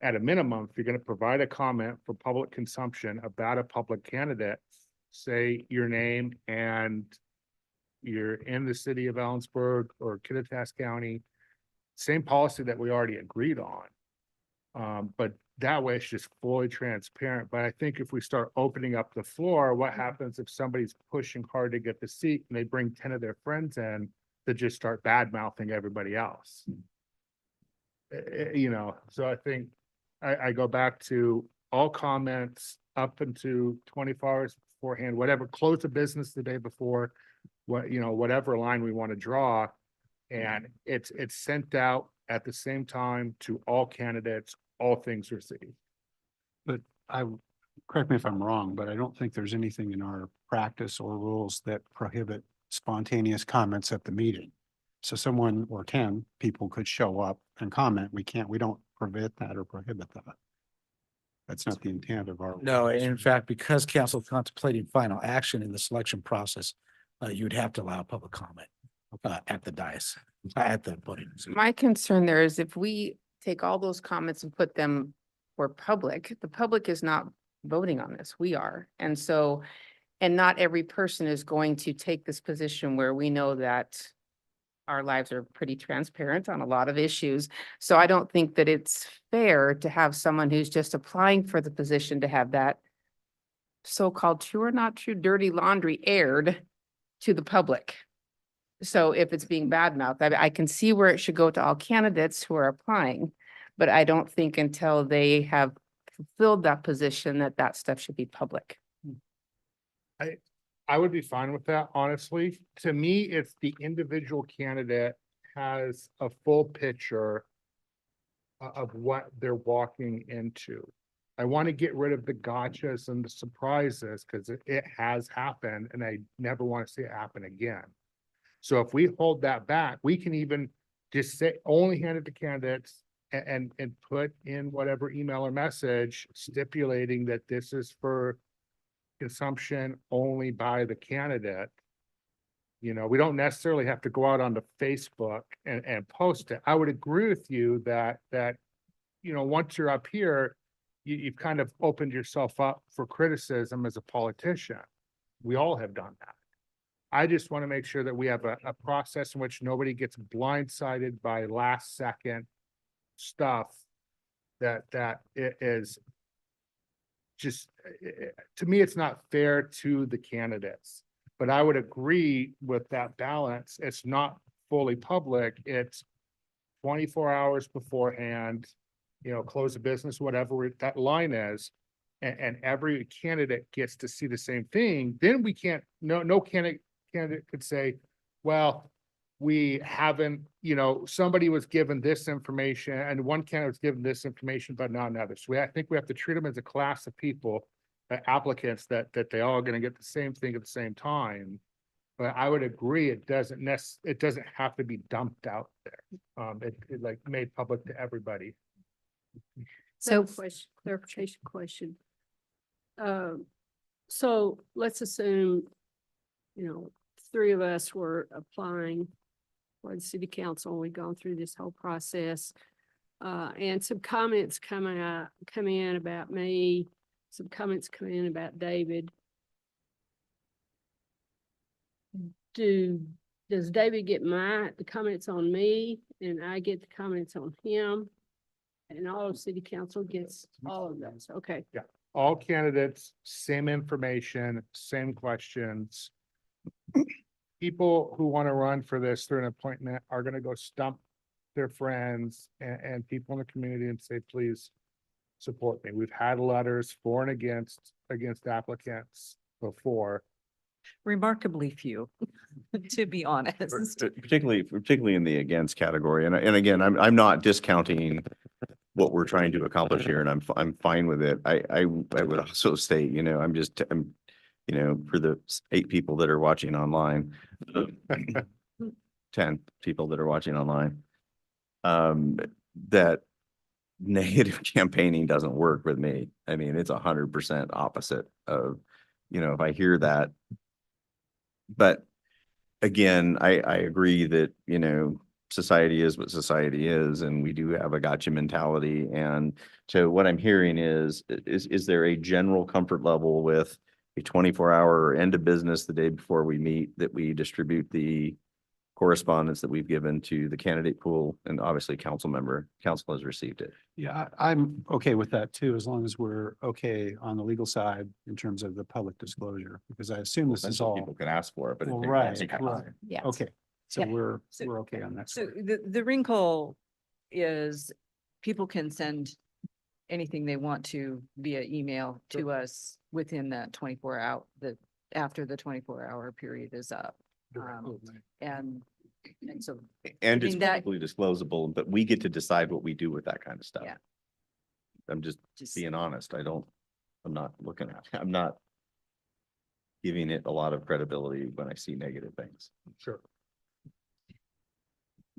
At a minimum, if you're going to provide a comment for public consumption about a public candidate, say your name and you're in the city of Ellensburg or Kittitas County, same policy that we already agreed on. But that way it's just fully transparent. But I think if we start opening up the floor, what happens if somebody's pushing hard to get the seat and they bring 10 of their friends in to just start bad mouthing everybody else? So I think I go back to all comments up into 24 hours beforehand, whatever, close the business the day before, whatever line we want to draw. And it's sent out at the same time to all candidates, all things received. But correct me if I'm wrong, but I don't think there's anything in our practice or rules that prohibit spontaneous comments at the meeting. So someone or 10 people could show up and comment. We don't prevent that or prohibit that. That's not the intent of our. No, in fact, because council is contemplating final action in the selection process, you'd have to allow public comment at the dais, at the podium. My concern there is if we take all those comments and put them for public, the public is not voting on this. We are. And so, and not every person is going to take this position where we know that our lives are pretty transparent on a lot of issues. So I don't think that it's fair to have someone who's just applying for the position to have that so-called true or not true dirty laundry aired to the public. So if it's being badmouthed, I can see where it should go to all candidates who are applying, but I don't think until they have fulfilled that position that stuff should be public. I would be fine with that, honestly. To me, if the individual candidate has a full picture of what they're walking into. I want to get rid of the gotchas and the surprises because it has happened and I never want to see it happen again. So if we hold that back, we can even just say, only hand it to candidates and put in whatever email or message stipulating that this is for consumption only by the candidate. We don't necessarily have to go out onto Facebook and post it. I would agree with you that once you're up here, you've kind of opened yourself up for criticism as a politician. We all have done that. I just want to make sure that we have a process in which nobody gets blindsided by last second stuff that it is just, to me, it's not fair to the candidates. But I would agree with that balance. It's not fully public. It's 24 hours beforehand, close of business, whatever that line is. And every candidate gets to see the same thing. Then we can't, no candidate could say, well, we haven't, somebody was given this information and one candidate was given this information, but not another. So I think we have to treat them as a class of people, applicants, that they all are going to get the same thing at the same time. But I would agree, it doesn't have to be dumped out there. It like made public to everybody. So clarification question. So let's assume, three of us were applying for the city council, and we've gone through this whole process. And some comments come in about me, some comments come in about David. Does David get the comments on me and I get the comments on him? And all of city council gets all of those, okay. Yeah, all candidates, same information, same questions. People who want to run for this through an appointment are going to go stump their friends and people in the community and say, please support me. We've had letters for and against applicants before. Remarkably few, to be honest. Particularly in the against category. And again, I'm not discounting what we're trying to accomplish here, and I'm fine with it. I would also state, I'm for the 8 people that are watching online, 10 people that are watching online, that negative campaigning doesn't work with me. I mean, it's 100% opposite of, if I hear that. But again, I agree that, society is what society is, and we do have a gotcha mentality. And so what I'm hearing is there a general comfort level with a 24-hour end of business the day before we meet, that we distribute the correspondence that we've given to the candidate pool, and obviously council has received it? Yeah, I'm okay with that too, as long as we're okay on the legal side in terms of the public disclosure, because I assume this That's is what all. people can ask for, but. Well, right, right. Yeah. Okay, so Yeah. we're So- okay on that. So score. the wrinkle is people can send anything they want to via email to us within that 24-hour, after the 24-hour period is up. And so, And it's mean, that- publicly disclosable, but we get to decide what we do with that kind of stuff. Yeah. I'm just just, being honest. I'm not giving it a lot of credibility when I see negative things. Sure.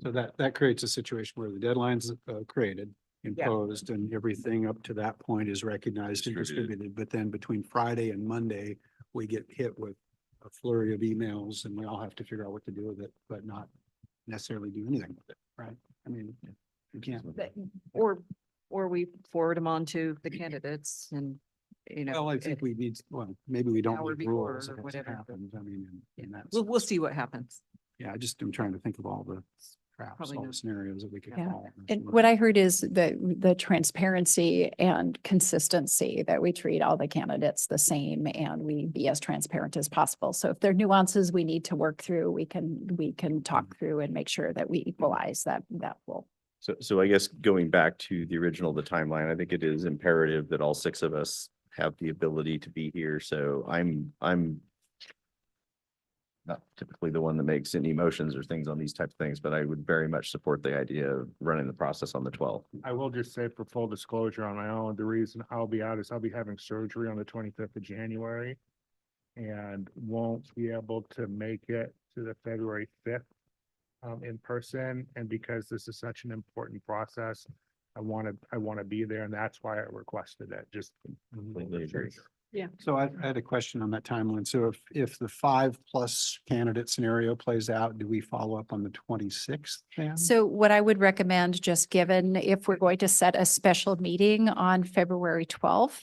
So that creates a situation where the deadline's created, Yeah. imposed, and everything up to that point is recognized and Distributed. distributed. But then between Friday and Monday, we get hit with a flurry of emails and we all have to figure out what to do with it, but not necessarily do anything with it, right? I mean, you can't. that- or we forward them on to the candidates and, Well, I think we need, maybe we don't hour need before rules or if it whatever, but- happens. I mean, in that. we'll sense. see what happens. Yeah, I just am trying to think of all the traps, Probably all the not. scenarios that we could Yeah. fall. And what I heard is the transparency and consistency, that we treat all the candidates the same and we be as transparent as possible. So if there are nuances we need to work through, we can talk through and make sure that we equalize that will. So I guess going back to the timeline, I think it is imperative that all 6 of us have the ability to be here. So I'm not typically the one that makes any motions or things on these types of things, but I would very much support the idea of running the process on the 12th. I will just say, for full disclosure on my own, the reason I'll be out is I'll be having surgery on the 25th of January and won't be able to make it to the February 5th in person. And because this is such an important process, I want to be there, and that's why I requested it. Just Completely agree. So I had a question on that timeline. So if the 5+ candidate scenario plays out, do we follow up on the 26th then? So what I would recommend, just given if we're going to set a special meeting on February 12th,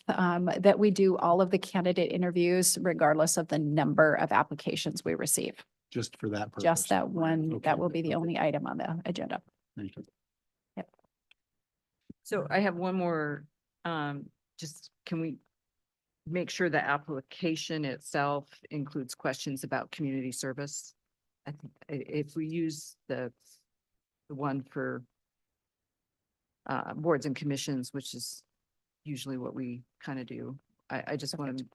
that we do all of the candidate interviews regardless of the number of applications we receive. Just for that purpose? Just that one, Okay. that will be the only item on the agenda. Thank you. So I have one more, just can we make sure the application itself includes questions about community service. I think if we use the one for boards and commissions, which is usually what we kind of do, I just want to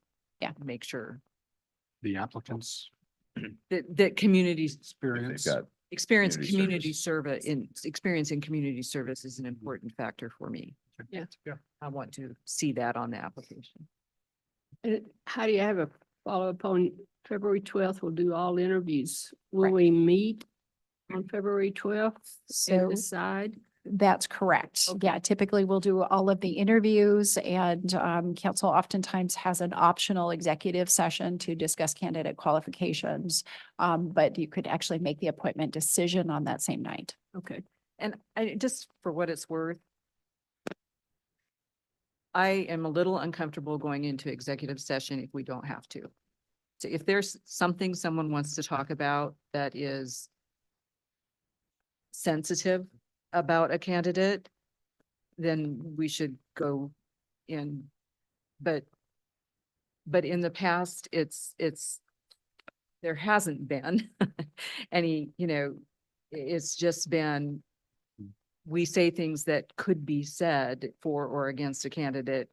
Yeah. make sure The applicants' that communities experience. experience Community community service. experience in community service is an important factor for me. Yeah. Yeah. I want to see that on the application. How do you have a follow-up on February 12th? We'll do all interviews. Will Right. we meet on February 12th So and decide? that's correct. Okay. Yeah, typically we'll do all of the interviews and council oftentimes has an optional executive session to discuss candidate qualifications. But you could actually make the appointment decision on that same night. Okay. And just for what it's worth, I am a little uncomfortable going into executive session if we don't have to. So if there's something someone wants to talk about that is sensitive about a candidate, then we should go in. But in the past, there hasn't been any, it's just been, we say things that could be said for or against a candidate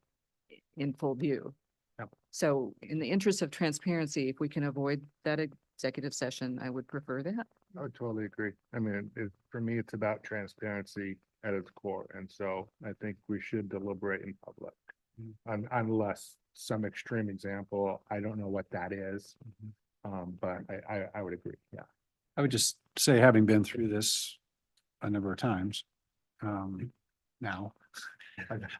in full view. Yep. So in the interest of transparency, if we can avoid that executive session, I would prefer that. I would totally agree. I mean, for me, it's about transparency at its core. And so I think we should deliberate in public. Unless some extreme example, I don't know what that is. But I would agree, yeah. I would just say, having been through this a number of times, now,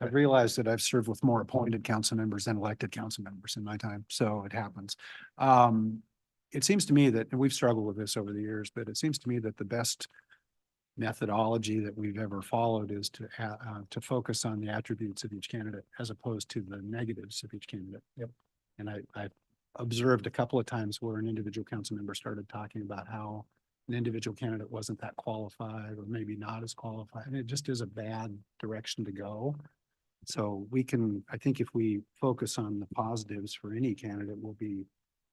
I've realized that I've served with more appointed council members than elected council members in my time, so it happens. It seems to me that, and we've struggled with this over the years, but it seems to me that the best methodology that we've ever followed is to focus on the attributes of each candidate as opposed to the negatives of each candidate. Yep. And I observed a couple of times where an individual council member started talking about how an individual candidate wasn't that qualified or maybe not as qualified, and it just is a bad direction to go. So I think if we focus on the positives for any candidate, we'll be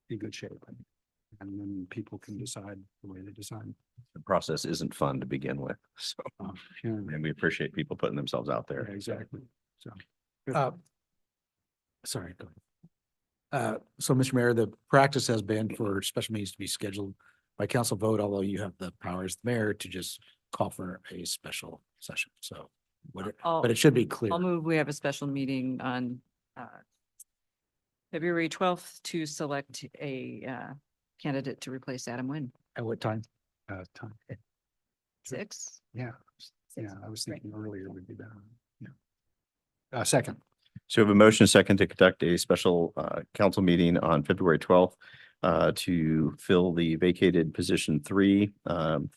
in good shape. And then people can decide the way they decide. The process isn't fun to begin with, so, Yeah, and we appreciate people putting themselves out there. exactly. So. Sorry, go ahead. So, Mr. Mayor, the practice has been for special meetings to be scheduled by council vote, although you have the power as the mayor to just call for a special session. So, but it should be clear. I'll move, we have a special meeting on February 12th to select a candidate to replace Adam Nguyen. At what time? Time. 6? Yeah, yeah, I was thinking earlier would be better. Yeah. Second. So we have a motion second to conduct a special council meeting on February 12th to fill the vacated position 3. Can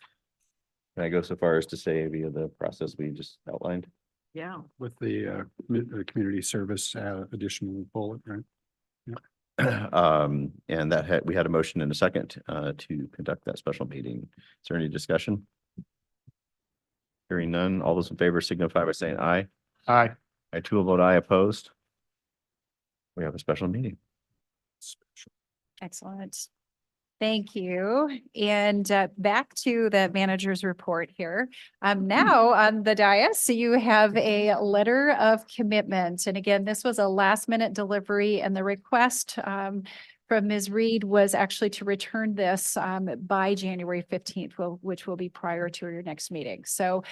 I go so far as to say via the process we just outlined? Yeah. With the community service additional bullet, right? And we had a motion and a second to conduct that special meeting. Is there any discussion? Hearing none, all those in favor signify by saying aye. Aye. I too will vote aye, opposed. We have a special meeting. Excellent. Thank you. And back to the manager's report here. Now on the dais, you have a letter of commitment. And again, this was a last minute delivery and the request from Ms. Reed was actually to return this by January 15th, which will be prior to your next meeting. So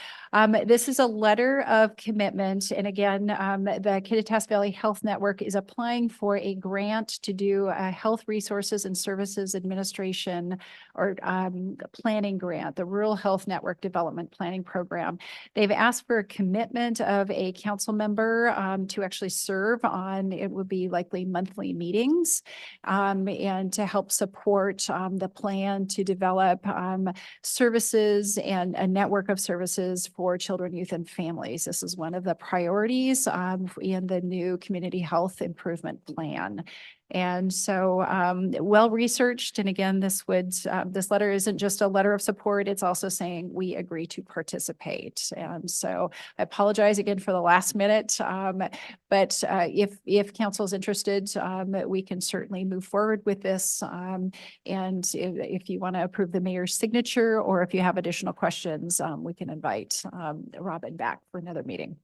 this is a letter of commitment. And again, the Kittitas Valley Health Network is applying for a grant to do a health resources and services administration or planning grant, the Rural Health Network Development Planning Program. They've asked for a commitment of a council member to actually serve on, it would be likely monthly meetings. And to help support the plan to develop services and a network of services for children, youth, and families. This is one of the priorities in the new community health improvement plan. And so well-researched. And again, this letter isn't just a letter of support. It's also saying we agree to participate. And so I apologize again for the last minute. But if council is interested, we can certainly move forward with this. And if you want to approve the mayor's signature, or if you have additional questions, we can invite Robin back for another meeting.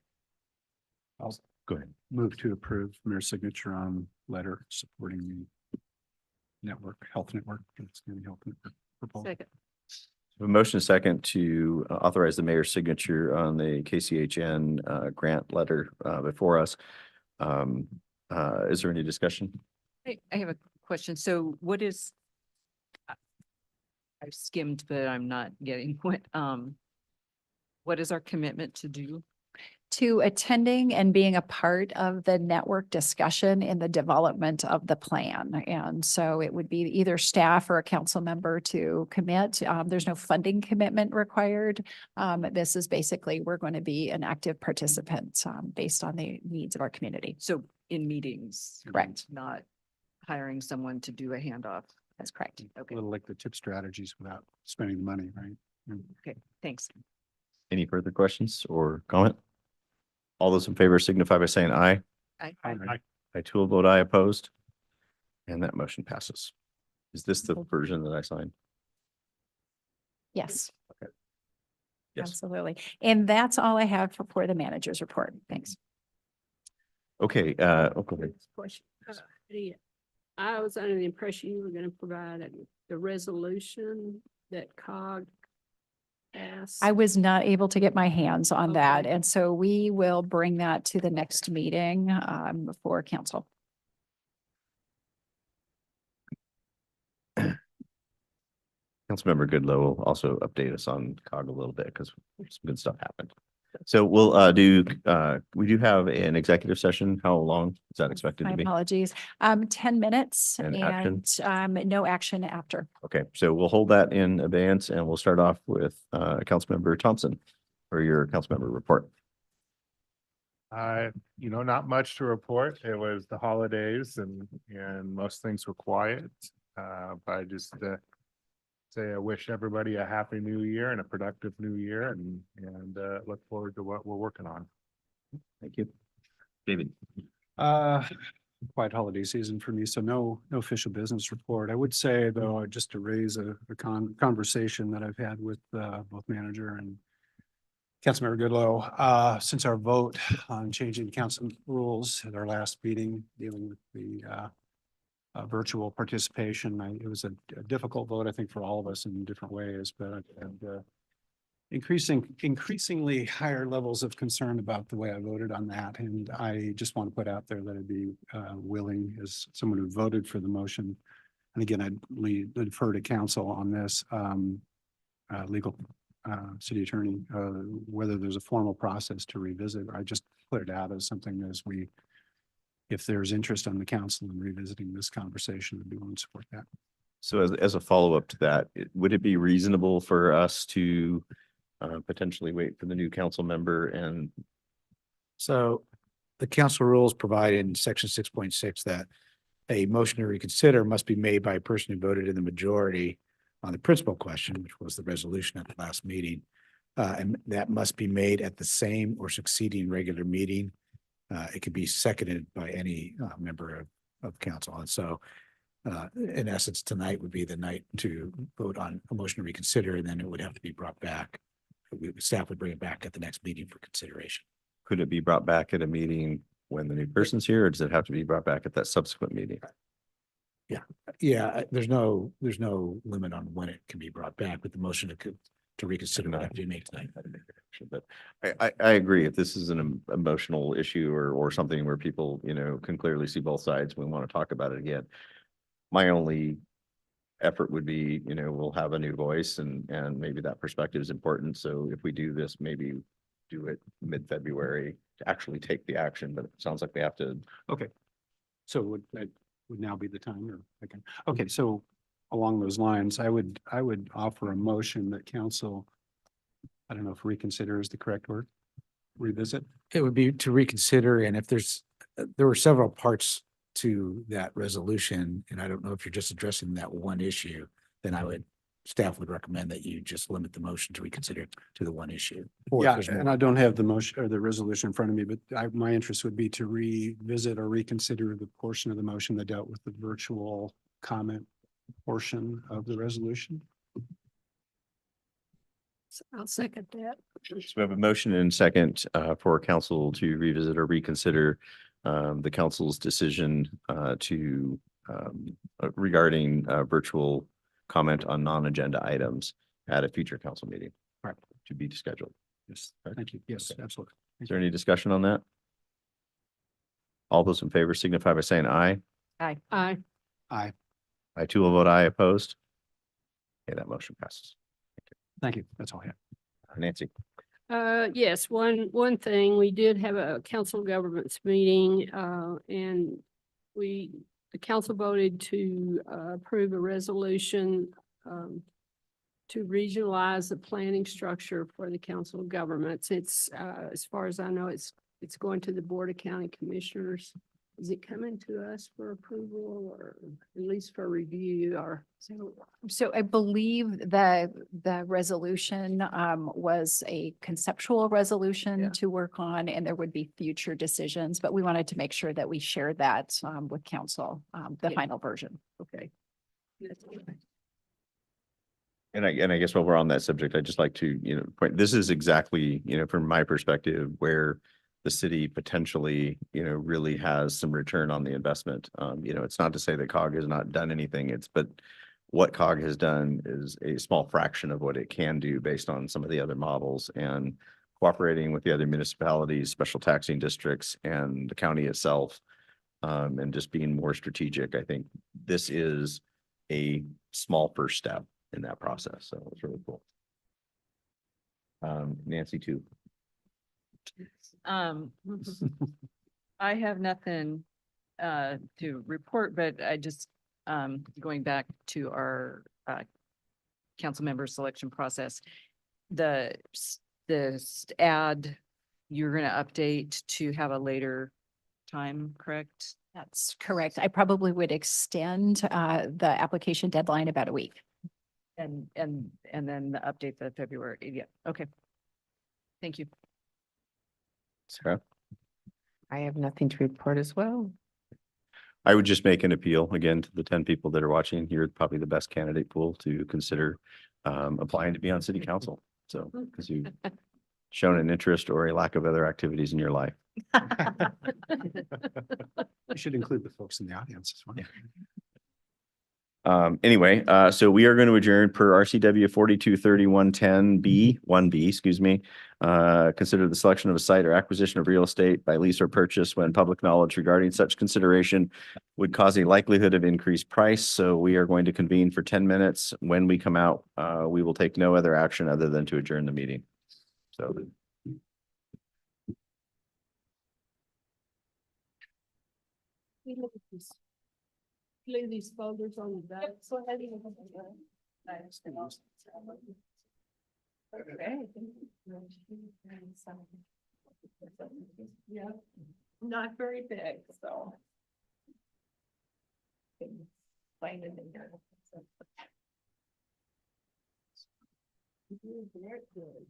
Go ahead. Move to approve mayor's signature on letter supporting the health network. It's gonna be health network proposal. Second. A motion second to authorize the mayor's signature on the KCHN grant letter before us. Is there any discussion? I have a question. So what is? I've skimmed, but I'm not getting what is our commitment to do? To attending and being a part of the network discussion in the development of the plan. And so it would be either staff or a council member to commit. There's no funding commitment required. This is basically, we're going to be an active participant based on the needs of our community. So in meetings. Correct. Not hiring someone to do a handoff. That's correct. A Okay, little like the tip strategies without spending the money, right? okay, thanks. Any further questions or comment? All those in favor signify by saying aye. I, I too will vote aye opposed. And that motion passes. Is this the version that I signed? Yes. Yes. Absolutely. And that's all I have for the manager's report. Thanks. Okay, okay. Question. I was under the impression you were going to provide the resolution that COG passed. I was not able to get my hands on that. Okay. And so we will bring that to the next meeting for council. Councilmember Goodloe will also update us on COG a little bit because some good stuff happened. So we'll we do have an executive session. How long is that expected My to be? apologies. 10 minutes And action? and no action after. Okay, so we'll hold that in abeyance and we'll start off with Councilmember Thompson for your Councilmember report. Not much to report. It was the holidays and most things were quiet. But I just say I wish everybody a happy new year and a productive new year and look forward to what we're working on. Thank you. David. Quiet holiday season for me, so no official business report. I would say though, just to raise a conversation that I've had with both manager and Councilmember Goodloe, since our vote on changing council rules at our last meeting, dealing with the virtual participation. It was a difficult vote, I think, for all of us in different ways, but I've had increasingly higher levels of concern about the way I voted on that. And I just want to put out there that I'd be willing, as someone who voted for the motion. And again, I'd defer to council on this, legal city attorney, whether there's a formal process to revisit. I just put it out as something as if there's interest on the council in revisiting this conversation, I'd be willing to support that. So as a follow-up to that, would it be reasonable for us to potentially wait for the new council member and? So the council rules provide in section 6.6 that a motion to reconsider must be made by a person who voted in the majority on the principal question, which was the resolution at the last meeting. And that must be made at the same or succeeding regular meeting. It could be seconded by any member of council. And so in essence, tonight would be the night to vote on a motion to reconsider, and then it would have to be brought back. Staff would bring it back at the next meeting for consideration. Could it be brought back at a meeting when the new person's here, or does it have to be brought back at that subsequent meeting? Yeah, there's no limit on when it can be brought back, with the motion to reconsider would have to be made tonight. But I agree. If this is an emotional issue or something where people, can clearly see both sides, we want to talk about it again. My only effort would be, we'll have a new voice and maybe that perspective is important. So if we do this, maybe do it mid-February to actually take the action, but it sounds like we have to. Okay. So would now be the time, or I can, okay, so along those lines, I would offer a motion that council, I don't know if reconsider is the correct word, revisit. It would be to reconsider, and if there were several parts to that resolution, and I don't know if you're just addressing that one issue, then staff would recommend that you just limit the motion to reconsider to the one issue. Or if Yeah, there's and more. I don't have the motion or the resolution in front of me, but my interest would be to revisit or reconsider the portion of the motion that dealt with the virtual comment portion of the resolution. I'll second that. So we have a motion and second for council to revisit or reconsider the council's decision regarding virtual comment on non-agenda items at a future council meeting. Correct. To be scheduled. Yes, thank you. Yes, Okay. absolutely. Is there any discussion on that? All those in favor signify by saying aye. Aye. Aye. Aye. I too will vote aye. Opposed? Okay, that motion passes. Thank you. That's all I have. Nancy. Yes, one thing, we did have a council governments meeting, and the council voted to approve a resolution to regionalize the planning structure for the council of governments. It's, as far as I know, it's going to the Board of County Commissioners. Is it coming to us for approval or at least for review or? So I believe the resolution was a conceptual Yeah. resolution to work on, and there would be future decisions, but we wanted to make sure that we shared that with council, the Yeah. final version. Okay. And I guess while we're on that subject, I'd just like to, point, this is exactly, from my perspective, where the city potentially, really has some return on the investment. It's not to say that COG has not done anything, but what COG has done is a small fraction of what it can do based on some of the other models, and cooperating with the other municipalities, special taxing districts, and the county itself, and just being more strategic. I think this is a small first step in that process. So it's really cool. Nancy too. I have nothing to report, but I just going back to our council member selection process. The ad you're going to update to have a later time, correct? That's correct. I probably would extend the application deadline about a week. And then the update the February. Yeah, okay. Thank you. Sarah? I have nothing to report as well. I would just make an appeal again to the 10 people that are watching. You're probably the best candidate pool to consider applying to be on city council. So, because you've shown an interest or a lack of other activities in your life. You should include the folks in the audience as well. Anyway, so we are going to adjourn per RCW 423110B, 1B, excuse me. Consider the selection of a site or acquisition of real estate by lease or purchase when public knowledge regarding such consideration would cause a likelihood of increased price. So we are going to convene for 10 minutes. When we come out, we will take no other action other than to adjourn the meeting. So. Leave these folders on the back. So heavy. Okay. Yeah, not very big, so. Find it in there. Very good.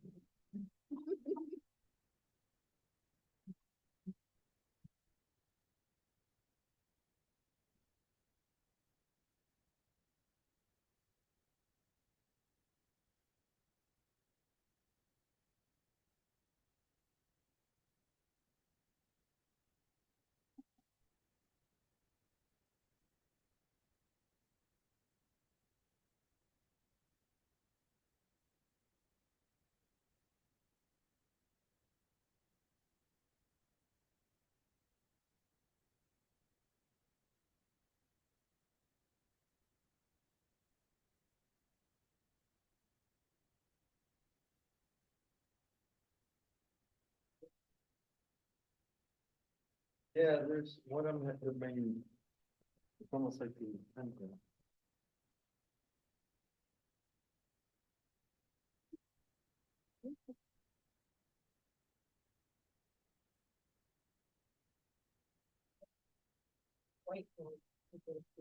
Yeah, there's one of them that would maybe, it's almost like the.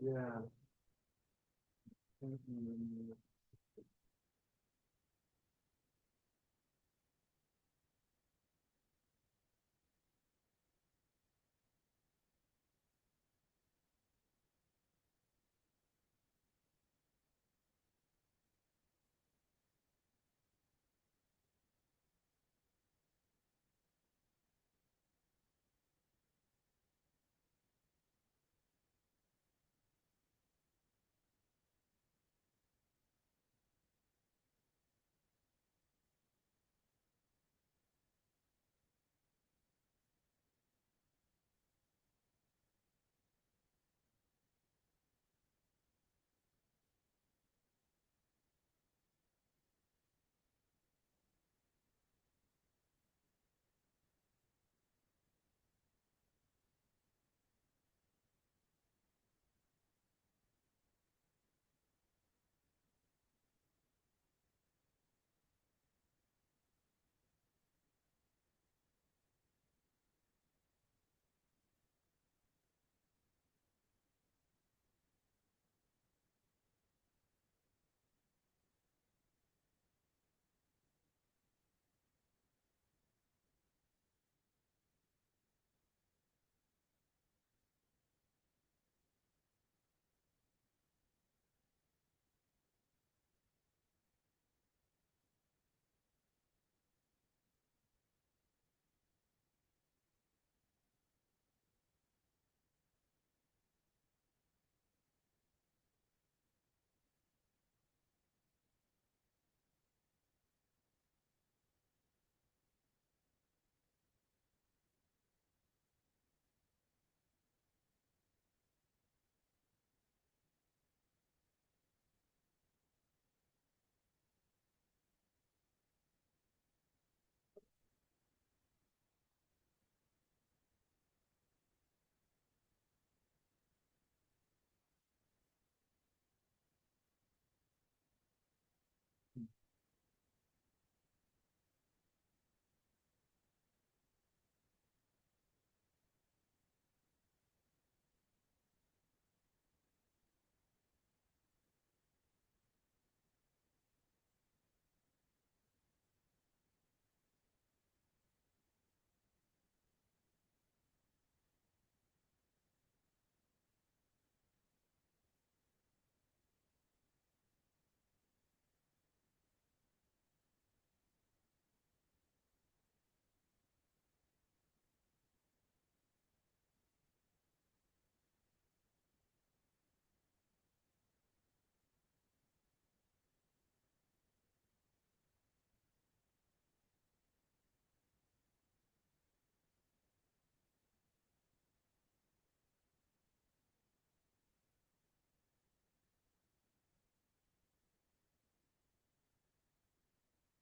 Yeah.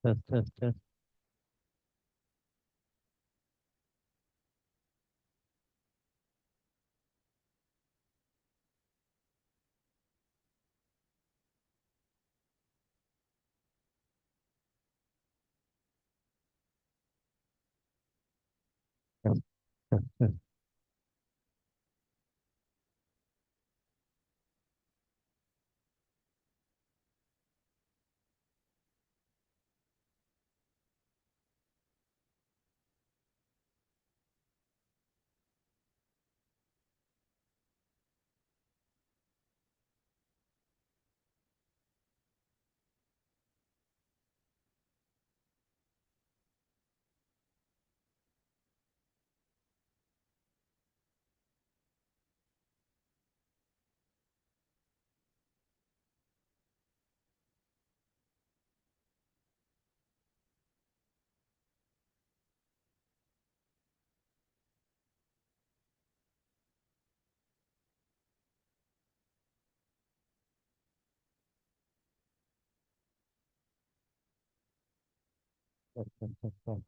Test, test, test. Test, test, test. Test, test, test, test.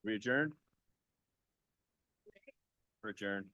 We adjourn? We're adjourned.